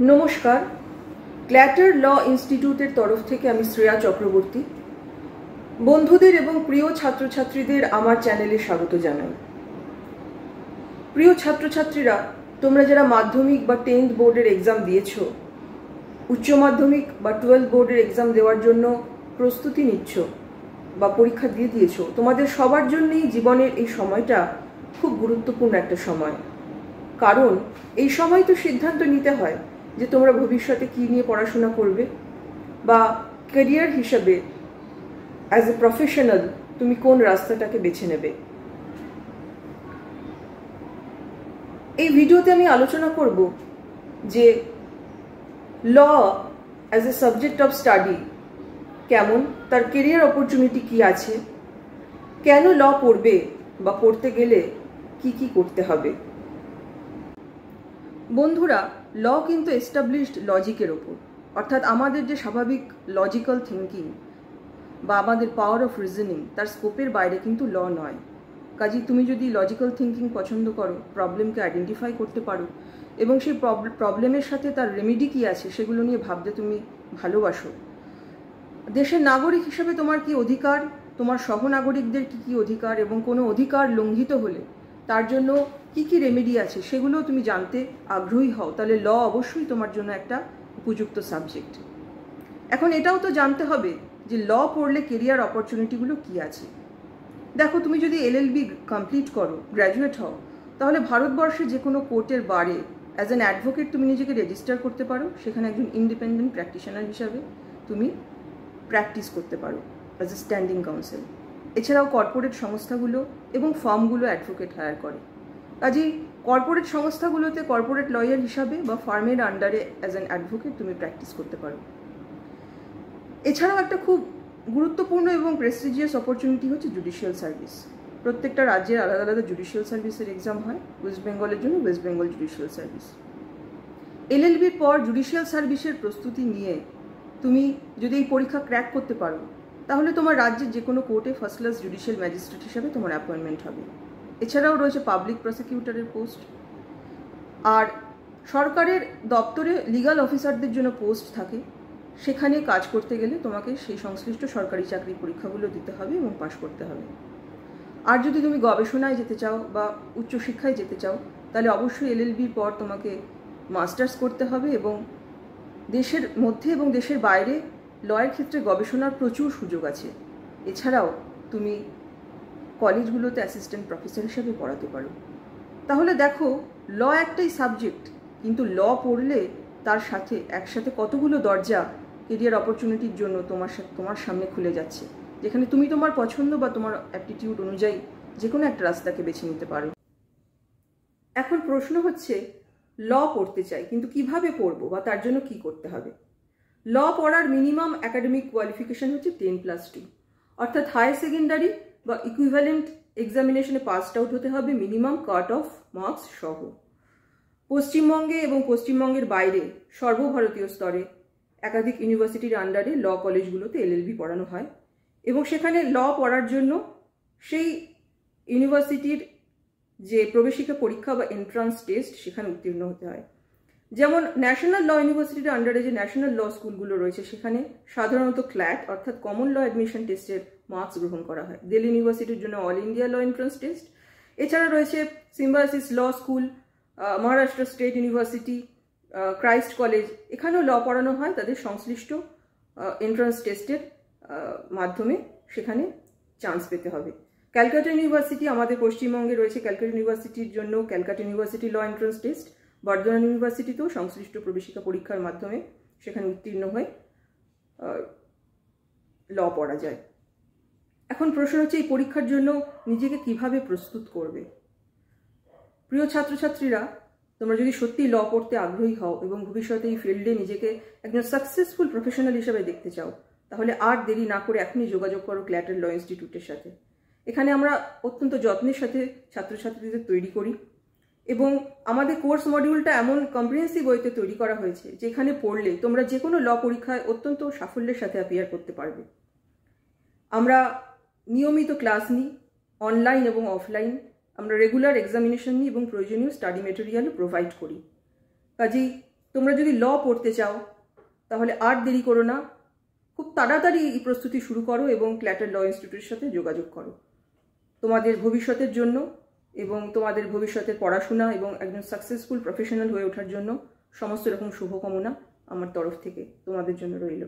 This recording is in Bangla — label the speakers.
Speaker 1: নমস্কার, ক্ল্যাটার ল ইনস্টিটিউটের তরফ থেকে আমি শ্রেয়া চক্রবর্তী বন্ধুদের এবং প্রিয় ছাত্রছাত্রীদের আমার চ্যানেলে স্বাগত জানাই। প্রিয় ছাত্রছাত্রীরা, তোমরা যারা মাধ্যমিক বা 10th বোর্ডের এক্সাম দিয়েছো, উচ্চ মাধ্যমিক বা 12 বোর্ডের এক্সাম দেওয়ার জন্য প্রস্তুতি নিচ্ছ বা পরীক্ষা দিয়ে দিয়েছো, তোমাদের সবার জন্যই জীবনের এই সময়টা খুব গুরুত্বপূর্ণ একটা সময়। কারণ এই সময় তো সিদ্ধান্ত নিতে হয় যে তোমরা ভবিষ্যতে কী নিয়ে পড়াশোনা করবে বা ক্যারিয়ার হিসাবে অ্যাজ এ প্রফেশনাল তুমি কোন রাস্তাটাকে বেছে নেবে। এই ভিডিওতে আমি আলোচনা করব যে law as a subject of study কেমন, তার ক্যারিয়ার অপরচুনিটি কি আছে, কেন ল পড়বে বা পড়তে গেলে কি কি করতে হবে। বন্ধুরা, ল কিন্তু এস্টাবলিশড লজিকের ওপর, অর্থাৎ আমাদের যে স্বাভাবিক লজিক্যাল থিঙ্কিং বা আমাদের পাওয়ার অফ রিজনিং, তার স্কোপের বাইরে কিন্তু ল নয়। কাজেই তুমি যদি লজিক্যাল থিঙ্কিং পছন্দ করো, প্রবলেমকে আইডেন্টিফাই করতে পারো এবং সেই প্রবলেমের সাথে তার রেমেডি কী আছে সেগুলো নিয়ে ভাবতে তুমি ভালোবাসো, দেশের নাগরিক হিসেবে তোমার কি অধিকার, তোমার সহনাগরিকদের কি কি অধিকার এবং কোনো অধিকার লঙ্ঘিত হলে তার জন্য কি কি রেমেডি আছে সেগুলো তুমি জানতে আগ্রহী হও, তাহলে ল অবশ্যই তোমার জন্য একটা উপযুক্ত সাবজেক্ট। এখন এটাও তো জানতে হবে যে ল পড়লে কেরিয়ার অপরচুনিটিগুলো কি আছে। দেখো, তুমি যদি LLB কমপ্লিট করো, গ্র্যাজুয়েট হও, তাহলে ভারতবর্ষে যে কোনো কোর্টের বারে অ্যাজ অ্যান অ্যাডভোকেট তুমি নিজেকে রেজিস্টার করতে পারো, সেখানে একজন ইন্ডিপেন্ডেন্ট প্র্যাকটিশনার হিসাবে তুমি প্র্যাকটিস করতে পারো অ্যাজ এ স্ট্যান্ডিং কাউন্সিল। এছাড়াও কর্পোরেট সংস্থাগুলো এবং ফার্মগুলো অ্যাডভোকেট হায়ার করে। কাজেই কর্পোরেট সংস্থাগুলোতে কর্পোরেট লয়ার হিসাবে বা ফার্মের আন্ডারে অ্যাজ অ্যান অ্যাডভোকেট তুমি প্র্যাকটিস করতে পারো। এছাড়াও একটা খুব গুরুত্বপূর্ণ এবং প্রেস্টিজিয়াস অপরচুনিটি হচ্ছে জুডিশিয়াল সার্ভিস। প্রত্যেকটা রাজ্যের আলাদা আলাদা জুডিশিয়াল সার্ভিসের এক্সাম হয়। ওয়েস্ট বেঙ্গলের জন্য ওয়েস্ট বেঙ্গল জুডিশিয়াল সার্ভিস। LLBর পর জুডিশিয়াল সার্ভিসের প্রস্তুতি নিয়ে তুমি যদি এই পরীক্ষা ক্র্যাক করতে পারো, তাহলে তোমার রাজ্যের যে কোনো কোর্টে ফার্স্ট ক্লাস জুডিশিয়াল ম্যাজিস্ট্রেট হিসাবে তোমার অ্যাপয়েন্টমেন্ট হবে। এছাড়াও রয়েছে পাবলিক প্রসিকিউটরের পোস্ট, আর সরকারের দপ্তরে লিগাল অফিসারদের জন্য পোস্ট থাকে। সেখানে কাজ করতে গেলে তোমাকে সেই সংশ্লিষ্ট সরকারি চাকরির পরীক্ষাগুলো দিতে হবে এবং পাশ করতে হবে। আর যদি তুমি গবেষণায় যেতে চাও বা উচ্চশিক্ষায় যেতে চাও, তাহলে অবশ্যই LLBর পর তোমাকে মাস্টার্স করতে হবে এবং দেশের মধ্যে এবং দেশের বাইরে লয়ের ক্ষেত্রে গবেষণার প্রচুর সুযোগ আছে। এছাড়াও তুমি কলেজগুলোতে অ্যাসিস্ট্যান্ট প্রফেসর হিসাবে পড়াতে পারো। তাহলে দেখো, ল একটাই সাবজেক্ট, কিন্তু ল পড়লে তার সাথে একসাথে কতগুলো দরজা কেরিয়ার অপরচুনিটির জন্য তোমার সামনে খুলে যাচ্ছে, যেখানে তুমি তোমার পছন্দ বা তোমার অ্যাপটিটিউড অনুযায়ী যে কোনো একটা রাস্তাকে বেছে নিতে পারো। এখন প্রশ্ন হচ্ছে, ল পড়তে চাই কিন্তু কিভাবে পড়বো বা তার জন্য কি করতে হবে। ল পড়ার মিনিমাম একাডেমিক কোয়ালিফিকেশন হচ্ছে 10+2, অর্থাৎ হায়ার সেকেন্ডারি বা ইকুইভ্যালেন্ট এক্সামিনেশনে পাসড আউট হতে হবে মিনিমাম কাট অফ মার্কস সহ। পশ্চিমবঙ্গে এবং পশ্চিমবঙ্গের বাইরে সর্বভারতীয় স্তরে একাধিক ইউনিভার্সিটির আন্ডারে ল কলেজগুলোতে LLB পড়ানো হয় এবং সেখানে ল পড়ার জন্য সেই ইউনিভার্সিটির যে প্রবেশিকা পরীক্ষা বা এন্ট্রান্স টেস্ট, সেখানে উত্তীর্ণ হতে হয়। যেমন ন্যাশনাল ল ইউনিভার্সিটির আন্ডারে যে ন্যাশনাল ল স্কুলগুলো রয়েছে, সেখানে সাধারণত ক্ল্যাট অর্থাৎ কমন ল অ্যাডমিশন টেস্টের মার্কস গ্রহণ করা হয়। দিল্লি ইউনিভার্সিটির জন্য all India law entrance test. এছাড়া রয়েছে Symbiosis law school, Maharashtra state university, Christ college, এখানেও ল পড়ানো হয়। তাদের সংশ্লিষ্ট এন্ট্রান্স টেস্টের মাধ্যমে সেখানে চান্স পেতে হবে। ক্যালকাটা ইউনিভার্সিটি আমাদের পশ্চিমবঙ্গে রয়েছে। ক্যালকাটা ইউনিভার্সিটির জন্য Calcutta university law entrance test. Bardhaman ইউনিভার্সিটিতেও সংশ্লিষ্ট প্রবেশিকা পরীক্ষার মাধ্যমে সেখানে উত্তীর্ণ হয়ে ল পড়া যায়। এখন প্রশ্ন হচ্ছে, এই পরীক্ষার জন্য নিজেকে কিভাবে প্রস্তুত করবে। প্রিয় ছাত্রছাত্রীরা, তোমরা যদি সত্যি ল পড়তে আগ্রহী হও এবং ভবিষ্যতে এই ফিল্ডে নিজেকে একজন সাকসেসফুল প্রফেশনাল হিসেবে দেখতে চাও, তাহলে আর দেরি না করে এখনই যোগাযোগ করো ক্ল্যাটার ল ইনস্টিটিউটের সাথে। এখানে আমরা অত্যন্ত যত্নের সাথে ছাত্রছাত্রীদের তৈরি করি এবং আমাদের কোর্স মডিউলটা এমন কম্প্রিহেন্সিভ ওয়েতে তৈরি করা হয়েছে যেখানে পড়লে তোমরা যে কোনো ল পরীক্ষায় অত্যন্ত সাফল্যের সাথে অ্যাপিয়ার করতে পারবে। আমরা নিয়মিত ক্লাস নিই, অনলাইন এবং অফলাইন। আমরা রেগুলার এক্সামিনেশন নিই এবং প্রয়োজনীয় স্টাডি মেটেরিয়ালও প্রোভাইড করি। কাজেই তোমরা যদি ল পড়তে চাও তাহলে আর দেরি করো না, খুব তাড়াতাড়ি এই প্রস্তুতি শুরু করো এবং ক্ল্যাটার ল ইনস্টিটিউটের সাথে যোগাযোগ করো। তোমাদের ভবিষ্যতের জন্য এবং তোমাদের ভবিষ্যতের পড়াশোনা এবং একজন সাকসেসফুল প্রফেশনাল হয়ে ওঠার জন্য সমস্ত রকম শুভকামনা আমার তরফ থেকে তোমাদের জন্য রইল।